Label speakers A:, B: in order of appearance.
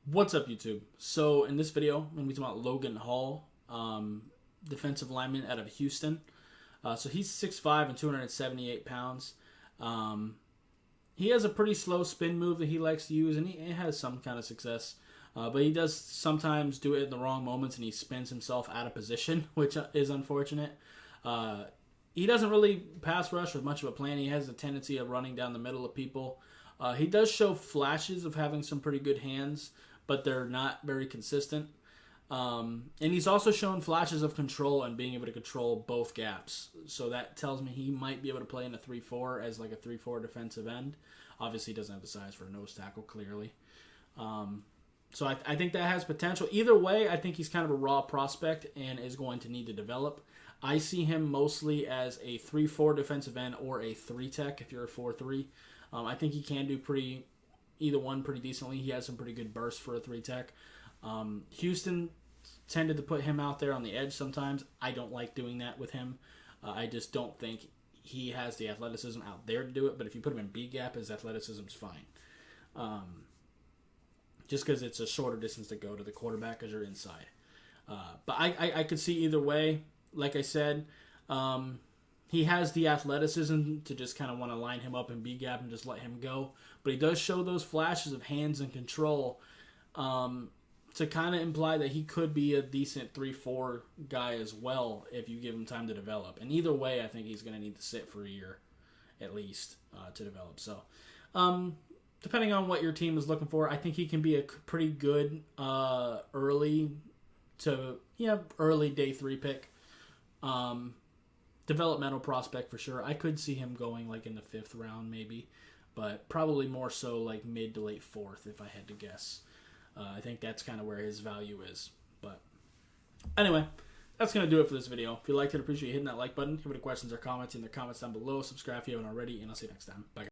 A: What's up, YouTube? So in this video, I'm going to be talking about Logan Hall, defensive lineman out of Houston. So he's 6'5" and 278 pounds. He has a pretty slow spin move that he likes to use, and he has some kind of success. But he does sometimes do it in the wrong moments, and he spins himself out of position, which is unfortunate. He doesn't really pass rush with much of a plan. He has a tendency of running down the middle of people. He does show flashes of having some pretty good hands, but they're not very consistent. And he's also shown flashes of control and being able to control both gaps. So that tells me he might be able to play in a 3-4 as like a 3-4 defensive end. Obviously, he doesn't have the size for a nose tackle, clearly. So I think that has potential. Either way, I think he's kind of a raw prospect and is going to need to develop. I see him mostly as a 3-4 defensive end or a 3-tech if you're a 4-3. I think he can do either one pretty decently. He has some pretty good bursts for a 3-tech. Houston tended to put him out there on the edge sometimes. I don't like doing that with him. I just don't think he has the athleticism out there to do it. But if you put him in B gap, his athleticism's fine. Just because it's a shorter distance to go to the quarterback as you're inside. But I could see either way. Like I said, he has the athleticism to just kind of want to line him up in B gap and just let him go. But he does show those flashes of hands and control to kind of imply that he could be a decent 3-4 guy as well if you give him time to develop. And either way, I think he's going to need to sit for a year at least to develop. So depending on what your team is looking for, I think he can be a pretty good early day 3 pick. Developmental prospect for sure. I could see him going like in the 5th round maybe, but probably more so like mid to late 4th if I had to guess. I think that's kind of where his value is. But anyway, that's going to do it for this video. If you liked it, I appreciate you hitting that like button. If you have any questions or comments in the comments down below. Subscribe if you haven't already, and I'll see you next time. Bye.